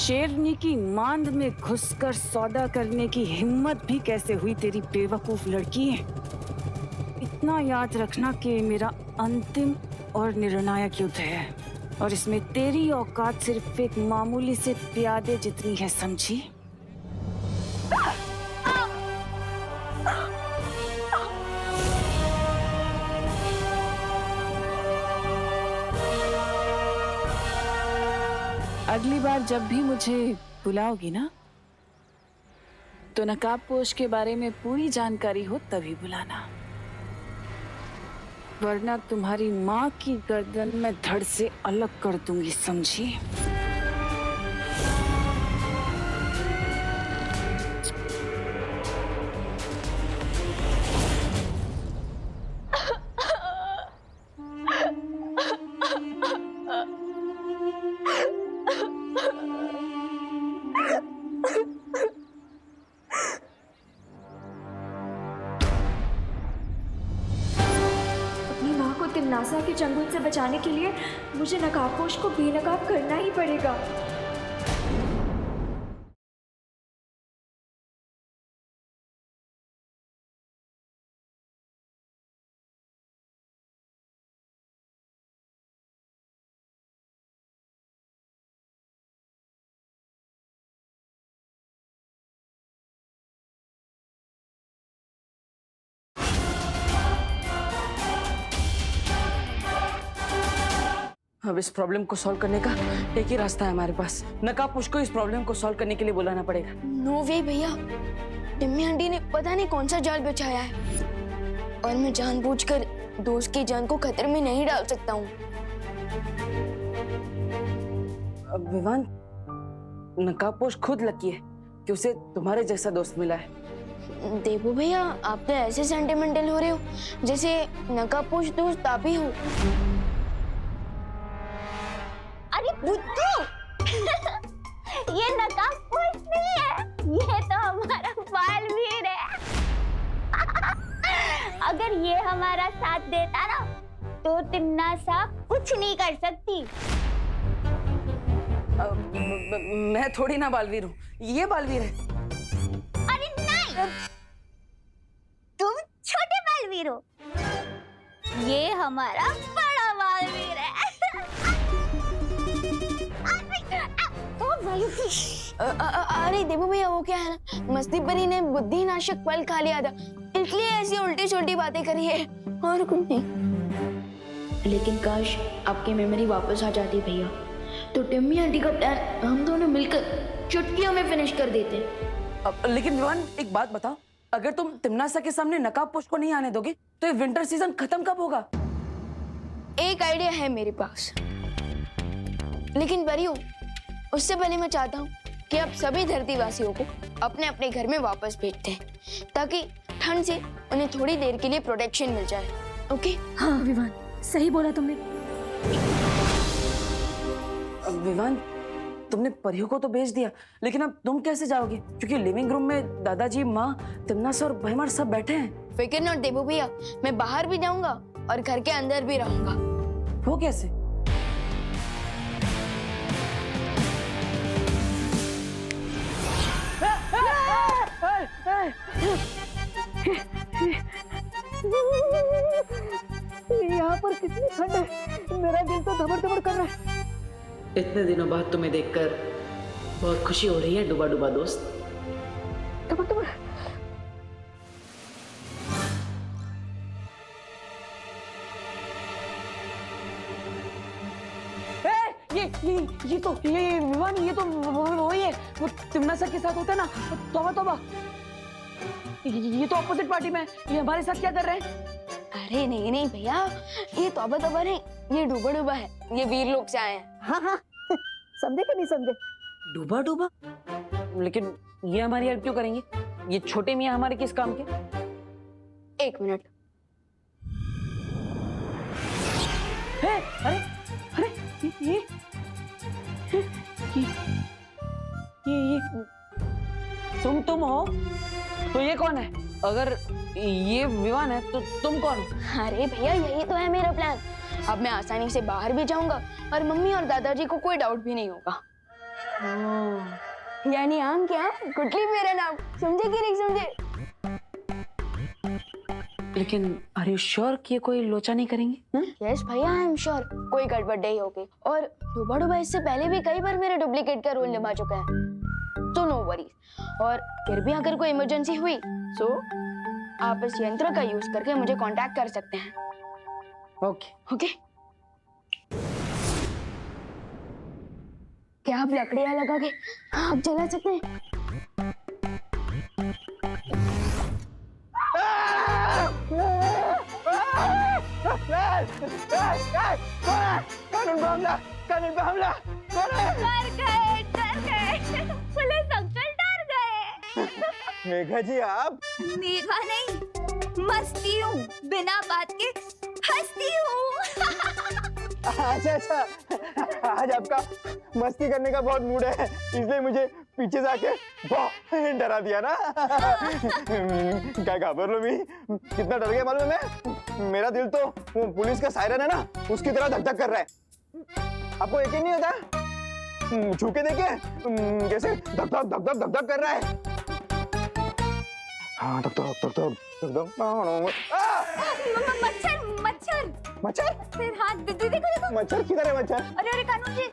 शेरनी की मांद में घुसकर सौदा करने की हिम्मत भी कैसे हुई तेरी बेवकूफ लड़की। इतना याद रखना कि मेरा अंतिम और निर्णायक युद्ध है और इसमें तेरी औकात सिर्फ एक मामूली से प्यादे जितनी है, समझी? अगली बार जब भी मुझे बुलाओगी ना, तो नकाबपोश के बारे में पूरी जानकारी हो तभी बुलाना, वरना तुम्हारी माँ की गर्दन में धड़ से अलग कर दूंगी, समझी? तिम्नासा के चंगुल से बचाने के लिए मुझे नकाबपोश को बेनकाब करना ही पड़ेगा। अब इस प्रॉब्लम को सॉल्व करने का एक ही रास्ता है हमारे पास। नकाबपोश को इस प्रॉब्लम को सॉल्व करने के लिए बुलाना पड़ेगा। नो वे भैया, टिम्मी आंटी ने पता नहीं कौन सा जाल बिछाया है और मैं जानबूझकर दोस्त की जान को खतरे में नहीं डाल सकता हूँ। अब विवान, नकाबपोश खुद लकी है कि उसे तुम्हारे जैसा दोस्त मिला है। देवू भैया, आप तो ऐसे सेंटिमेंटल हो रहे हो जैसे नकाबपोश दोस्त आप ही हो। अरे बुद्धू ये नकाबपोश नहीं है, ये तो हमारा बालवीर है। अगर ये हमारा साथ देता ना तो तिम्नासा कुछ नहीं कर सकती। मैं थोड़ी ना बालवीर हूँ, ये बालवीर है। अरे नहीं, तुम छोटे बालवीर हो, ये हमारा बड़ा बालवीर है। अरे देवू भैया, वो क्या है ना, मस्ती परी ने बुद्धि नाशक फल खा लिया था, इसलिए ऐसी उल्टी छोटी बातें करी है और कुछ नहीं। लेकिन काश आपकी मेमोरी वापस आ जाती भैया, तो टिम्मी आंटी का प्लान हम दोनों मिलकर चुटकियों में फिनिश कर देते। लेकिन विवान, एक बात बताओ, अगर तुम तिम्नासा के सामने नकाबपोश को नहीं आने दोगे तो ये विंटर सीजन खत्म कब होगा? एक आइडिया है मेरे पास, लेकिन परियो, उससे पहले मैं चाहता हूँ कि आप सभी धरतीवासियों को अपने अपने घर में वापस भेजते हैं, ताकि ठंड से उन्हें थोड़ी देर के लिए प्रोटेक्शन मिल जाए। ओके? हाँ विवान, सही बोला तुमने। विवान, तुमने परियों को तो भेज दिया, लेकिन अब तुम कैसे जाओगे? क्योंकि लिविंग रूम में दादाजी, माँ, तिम्नासा और भैमार सब बैठे हैं। फिक्र नॉट देवू भैया, मैं बाहर भी जाऊंगा और घर के अंदर भी रहूंगा। वो कैसे? यहाँ पर कितनी ठंड है, मेरा दिल तो धबड़ धबड़ कर रहा है। इतने दिनों बाद तुम्हें देखकर बहुत खुशी हो रही है डूबा डूबा दोस्त। धबड़ धबड़। ये विवान, ये तो वही है, वो तिम्नासा के साथ होता है ना। तौबा तौबा, ये तो अपोजिट पार्टी में है, ये हमारे साथ क्या कर रहे हैं? अरे नहीं नहीं भैया, ये तौबा तौबा नहीं, ये डूबा डूबा है, ये वीर लोग से आए हैं। हाँ हाँ, समझे कि नहीं समझे? डूबा डूबा? लेकिन ये हमारी हेल्प क्यों करेंगे? ये छोटे मियाँ हमारे किस काम के? एक मिनट। अरे अरे ये तुम हो? तो ये कौन है? अगर ये विवान है तो तुम कौन हो? अरे भैया, यही तो है मेरा प्लान। अब मैं आसानी से बाहर भी जाऊंगा और मम्मी और दादाजी को कोई डाउट भी नहीं होगा। यानी आम क्या गुटली मेरा नाम, समझे कि नहीं समझे? लेकिन आर यू श्योर कि ये कोई लोचा नहीं करेंगे? यस भैया, आई एम श्योर कोई गड़बड़ नहीं होगी। और डूबा इससे पहले भी कई बार मेरे डुप्लीकेट का रोल निभा चुका है, तो नो वरीज। और फिर भी अगर कोई इमरजेंसी हुई तो आप इस यंत्र का यूज करके मुझे कांटेक्ट कर सकते हैं। ओके। ओके, क्या आप लकड़ियां लगा के आप जला सकते हैं? कानून पे हमला कौन है? डर गए पुलिस अंकल डर गए। मेघा जी आप? मेघा नहीं, मस्ती हूँ, बिना बात के हंसती हूँ। अच्छा, आज आपका मस्ती करने का बहुत मूड है, इसलिए मुझे पीछे से आके बहुत डरा दिया ना। क्या खबर लो मी, कितना डर गया मालूम है? मेरा दिल तो वो पुलिस का सायरन है ना, उसकी तरह धक धक कर रहा है। आपको यकीन नहीं होता? छू के देखे कैसे धक धक धक धक धक धक कर रहा है। हाँ, धक धक धक धक धक धक। मच्छर मच्छर मच्छर? फिर हाथ देखो। मच्छर किधर है मच्छर? अरे कानून जी,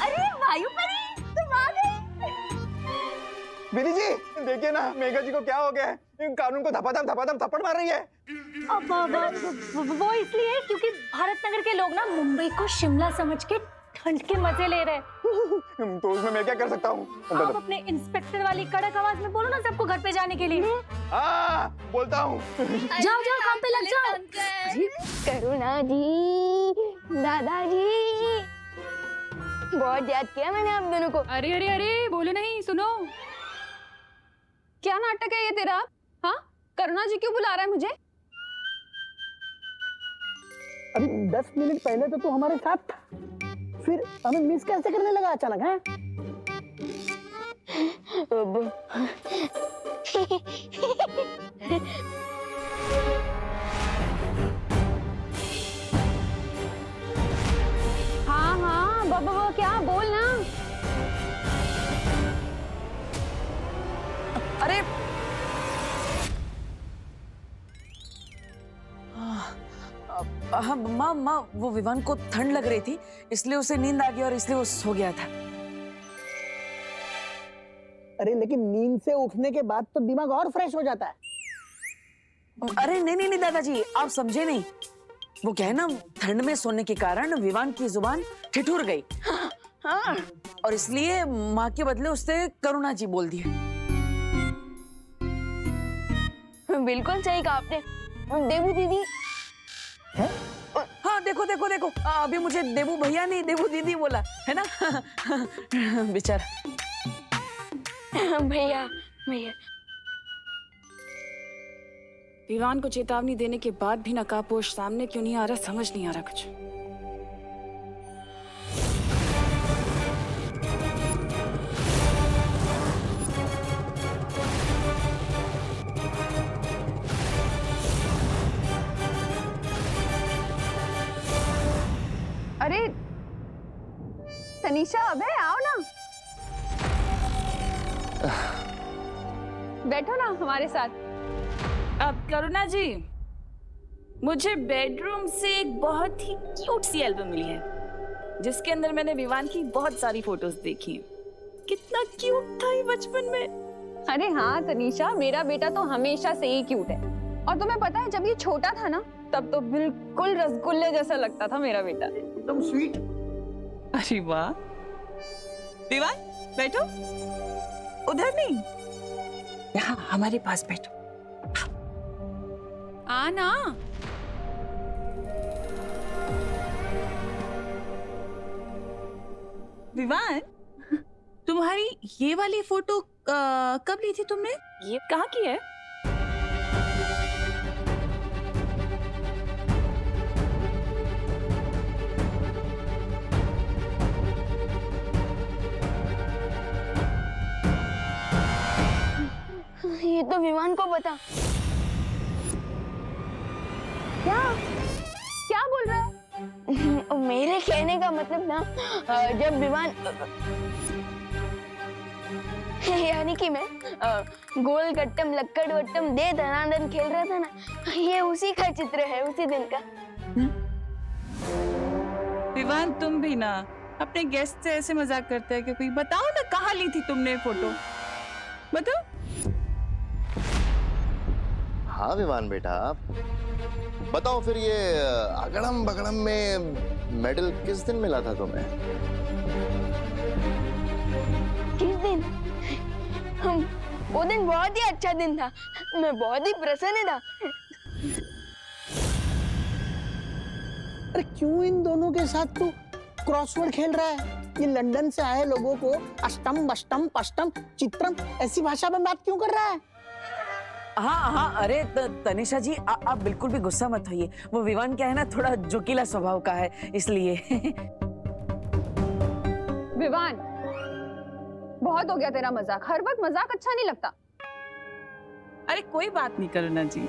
अरे वायु परी तुम आ गए। विधि जी देखिए ना, मेघा जी को क्या हो गया है? कानून को धपाधप थप्पड़ मार रही है। वो इसलिए क्योंकि भारत नगर के लोग ना मुंबई को शिमला समझ के ठंड के मजे ले रहे हैं। तो उसमें मैं क्या कर सकता हूँ? आप अपने इंस्पेक्टर वाली कड़क आवाज में बोलो ना सबको घर पे जाने के लिए। हाँ, बोलता हूँ। जाओ जाओ, काम पे लग जाओ। करुणा जी, दादाजी, बहुत याद किया मैंने आप दोनों को। अरे अरे अरे, बोलो नहीं, सुनो। क्या नाटक है ये तेरा? हाँ, करुणा जी क्यों बुला रहा है मुझे? अभी 10 मिनट पहले तो तू हमारे साथ था, फिर हमें मिस कैसे करने लगा अचानक? है हाँ, बाबा क्या बोल ना। अरे हाँ माँ, वो विवान को ठंड लग रही थी, इसलिए उसे नींद आ गई और इसलिए वो सो गया था। अरे लेकिन नींद से उठने के बाद तो दिमाग और फ्रेश हो जाता है। अरे नहीं दादाजी, आप समझे नहीं। वो क्या है ना, ठंड में सोने के कारण विवान की जुबान ठिठुर गई। हाँ, और इसलिए माँ के बदले उसने करुणा जी बोल दिया। बिल्कुल सही कहा आपने। देवू दीदी है? हाँ देखो, अभी मुझे देवू भैया नहीं देवू दीदी बोला है ना। बेचारा भैया। विवान को चेतावनी देने के बाद भी नकाबपोश सामने क्यों नहीं आ रहा, समझ नहीं आ रहा कुछ। अरे तनीषा, अबे आओ ना, बैठो ना हमारे साथ। अब करुणा जी, मुझे बेडरूम से एक बहुत ही क्यूट सी एल्बम मिली है, जिसके अंदर मैंने विवान की बहुत सारी फोटोज देखी हैं। कितना क्यूट था ये बचपन में। अरे हाँ तनीषा, मेरा बेटा तो हमेशा से ही क्यूट है। और तुम्हें पता है, जब ये छोटा था ना, तब तो बिल्कुल रसगुल्ले जैसा लगता था मेरा बेटा। एकदम स्वीट। अरे वाह। विवान बैठो, उधर नहीं, यहाँ हमारे पास बैठो। आना। विवान, तुम्हारी ये वाली फोटो कब ली थी तुमने? ये कहाँ की है? ये तो विवान को बता। क्या बोल रहा है? मेरे कहने का मतलब ना जब विवान यानी कि मैं गोल गट्टम लक्कड़ वट्टम दे धनाधन खेल रहा था ना, ये उसी का चित्र है, उसी दिन का। विवान तुम भी ना अपने गेस्ट से ऐसे मजाक करते हैं कि बताओ ना कहाँ ली थी तुमने फोटो, बताओ। हाँ विवान बेटा, बताओ फिर ये अगड़म बगड़म में मेडल किस दिन मिला था तुम्हें? किस दिन? वो दिन बहुत ही अच्छा दिन था, मैं बहुत ही प्रसन्न था। अरे क्यों इन दोनों के साथ तू क्रॉसवर्ड खेल रहा है? ये लंदन से आए लोगों को अष्टम बष्टम पष्टम चित्रम ऐसी भाषा में बात क्यों कर रहा है? हाँ हाँ, अरे तनिषा जी आप बिल्कुल भी गुस्सा मत होइए। वो विवान क्या है ना, थोड़ा जोकीला स्वभाव का है, इसलिए। विवान, बहुत हो गया तेरा मजाक, हर वक्त मजाक अच्छा नहीं लगता। अरे कोई बात नहीं करुणा जी।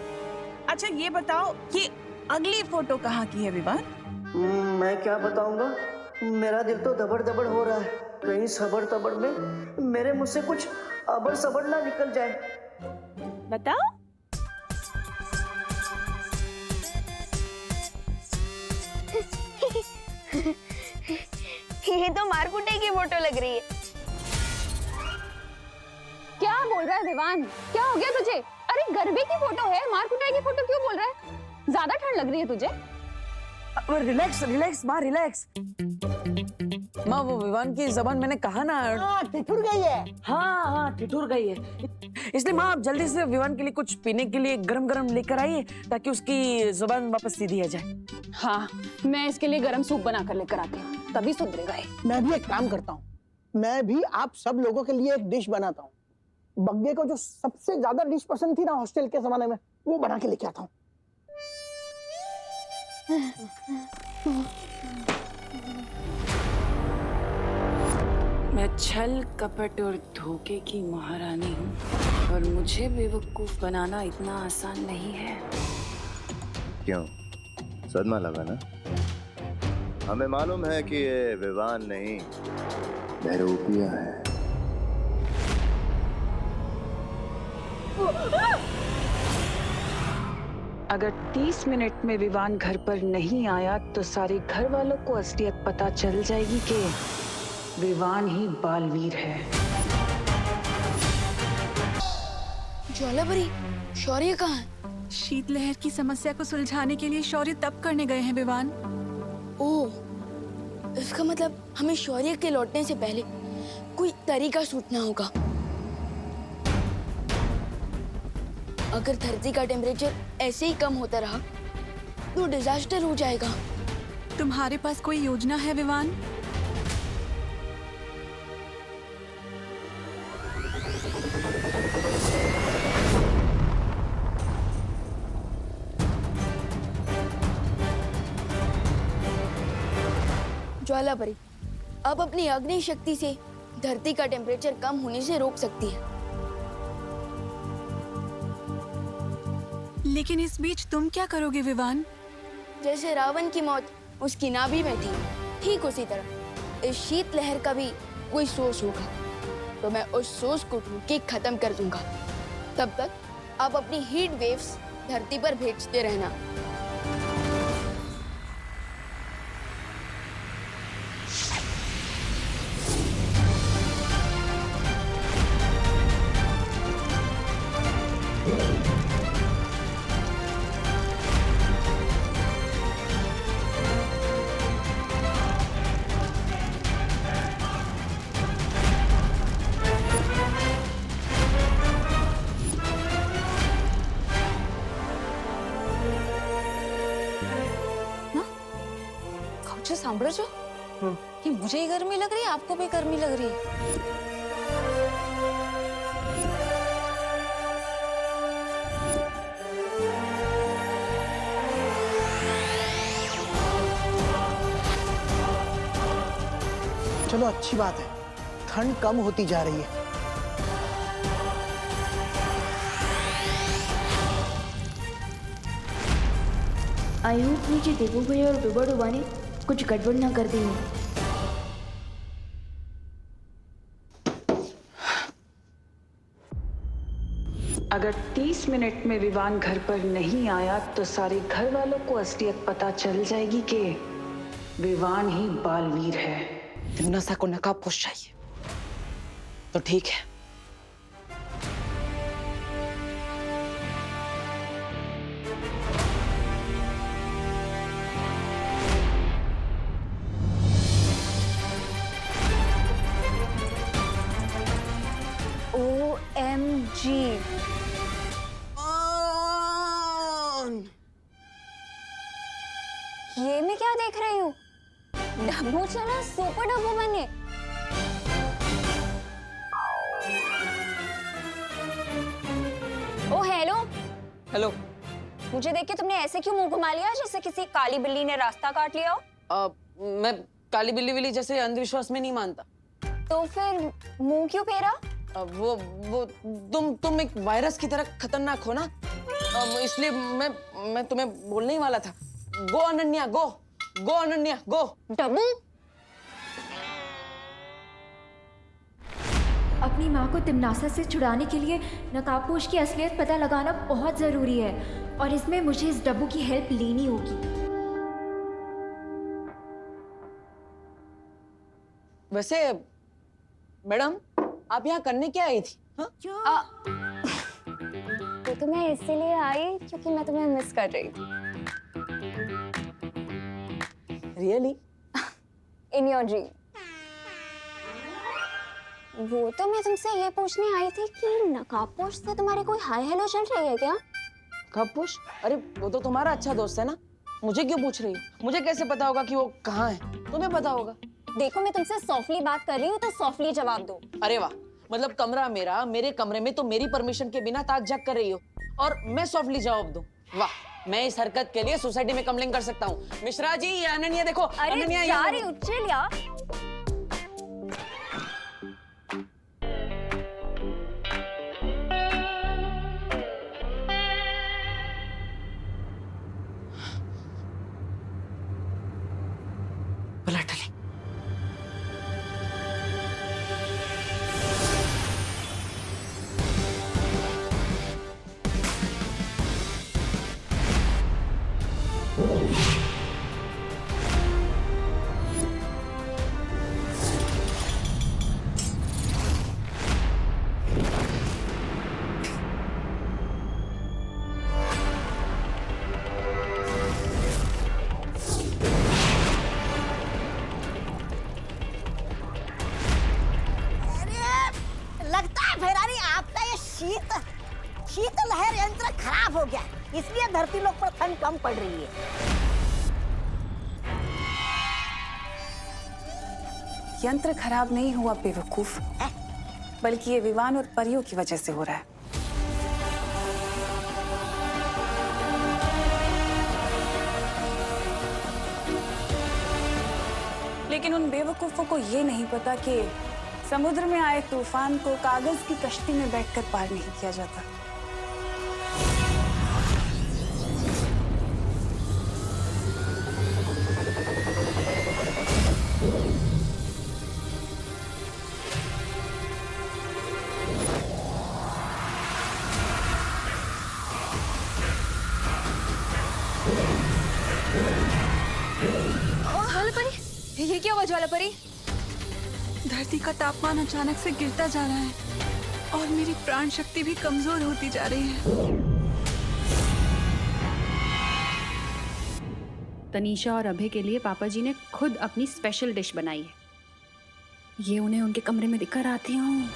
अच्छा ये बताओ कि अगली फोटो कहाँ की है विवान? मैं क्या बताऊंगा, मेरा दिल तो दबड़ दबड़ हो रहा है। कहीं सबर तबड़ में मेरे मुंह से कुछ अबर सबर ना निकल जाए। बताओ। ये तो मारकुटे की फोटो लग रही है। क्या बोल रहा है विवान, क्या हो गया तुझे? अरे गरबे की फोटो है, मारकुटाई की फोटो क्यों बोल रहा है? ज्यादा ठंड लग रही है तुझे? रिलैक्स रिलैक्स माँ, रिलैक्स। माँ वो विवान की जबान मैंने कहा ना, ठिठुर गई है। हाँ हाँ ठिठुर गई है, इसलिए माँ आप जल्दी से विवान के लिए कुछ पीने के लिए गरम गरम लेकर आइए ताकि उसकी जुबान वापस सीधी आ जाए। हाँ, मैं इसके लिए गरम सूप बना कर लेकर आती हूँ, तभी सुधरेगा ये। मैं भी एक काम करता हूँ, मैं भी आप सब लोगों के लिए एक डिश बनाता हूँ। बग्गे को जो सबसे ज्यादा डिश पसंद थी ना हॉस्टल के जमाने में, वो बना के लेके आता हूँ। मैं छल कपट और धोखे की महारानी हूँ और मुझे बेवकूफ बनाना इतना आसान नहीं है। क्यों, सदमा लगा ना? हमें मालूम है कि ये विवान नहीं बहरूपिया है। अगर 30 मिनट में विवान घर पर नहीं आया तो सारे घर वालों को असलियत पता चल जाएगी कि विवान ही बालवीर है। ज्वालापरी, शौर्य कहाँ है? शीतलहर की समस्या को सुलझाने के लिए शौर्य तप करने गए हैं विवान। ओह, इसका मतलब हमें शौर्य के लौटने से पहले कोई तरीका सोचना होगा। अगर धरती का टेम्परेचर ऐसे ही कम होता रहा तो डिजास्टर हो जाएगा। तुम्हारे पास कोई योजना है विवान? ज्वालापरी अब अपनी अग्नि शक्ति से धरती का टेम्परेचर कम होने से रोक सकती है। लेकिन इस बीच तुम क्या करोगे विवान? जैसे रावण की मौत उसकी नाभि में थी, ठीक उसी तरह इस शीतलहर का भी कोई सोर्स होगा, तो मैं उस सोर्स को ढूंढ के खत्म कर दूंगा। तब तक आप अपनी हीट वेव्स धरती पर भेजते रहना। सांभळो છો कि मुझे ही गर्मी लग रही है, आपको भी गर्मी लग रही है? चलो अच्छी बात है, ठंड कम होती जा रही है। आई होप नीचे देवू भैया और बिबड़ू बानी कुछ गड़बड़ ना कर दी हो। अगर 30 मिनट में विवान घर पर नहीं आया तो सारे घर वालों को असलियत पता चल जाएगी कि विवान ही बालवीर है। तिमनासा को नकाबपोश चाहिए तो ठीक है। OMG, ये मैं क्या देख रही हूँ? डब्बू चला सुपर डब्बू बने। ओ हेलो। हेलो। मुझे देख के तुमने ऐसे क्यों मुंह घुमा लिया जैसे किसी काली बिल्ली ने रास्ता काट लिया हो? मैं काली बिल्ली विल्ली जैसे अंधविश्वास में नहीं मानता। तो फिर मुंह क्यों फेरा? वो तुम एक वायरस की तरह खतरनाक हो ना, इसलिए मैं तुम्हें बोलने ही वाला था। गो अनन्या गो, गो अनन्या गो। डब्बू, अपनी माँ को तिमनासा से छुड़ाने के लिए नकाबपोश की असलियत पता लगाना बहुत जरूरी है और इसमें मुझे इस डब्बू की हेल्प लेनी होगी। वैसे मैडम, आप यहाँ करने क्या आई थी? तो मैं इसीलिए आई क्योंकि मैं तुम्हें मिस कर रही थी। रियली? In your dream. वो तो मैं तुमसे ये पूछने आई थी कि नकाबपोश से तुम्हारी कोई हाय हेलो चल रही है क्या? नकाबपोश? अरे वो तो तुम्हारा अच्छा दोस्त है ना, मुझे क्यों पूछ रही हो? मुझे कैसे पता होगा कि वो कहाँ है? तुम्हें पता होगा। देखो, मैं तुमसे सॉफ्टली बात कर रही हूँ तो सॉफ्टली जवाब दो। अरे वाह, मतलब कमरा मेरा, मेरे कमरे में तो मेरी परमिशन के बिना ताक झाक कर रही हो और मैं सॉफ्टली जवाब दूं? वाह, मैं इस हरकत के लिए सोसाइटी में कंप्लेन कर सकता हूँ। मिश्रा जी, ये अनन्या देखो। अरे अनन्या यार, उच्चल यार। पलट ले। लगता है फेरारी आपका ये शीत लहर यंत्र खराब हो गया, इसलिए धरती लोक पर ठंड कम पड़ रही है। यंत्र खराब नहीं हुआ बेवकूफ, बल्कि ये विवान और परियों की वजह से हो रहा है। लेकिन उन बेवकूफों को ये नहीं पता कि समुद्र में आए तूफान को कागज की कश्ती में बैठकर पार नहीं किया जाता। ये क्या हुआ ज्वाला परी? धरती का तापमान अचानक से गिरता जा रहा है और मेरी प्राण शक्ति भी कमजोर होती जा रही है। तनीषा और अभय के लिए पापा जी ने खुद अपनी स्पेशल डिश बनाई है। ये उन्हें उनके कमरे में दिखकर आती हूँ।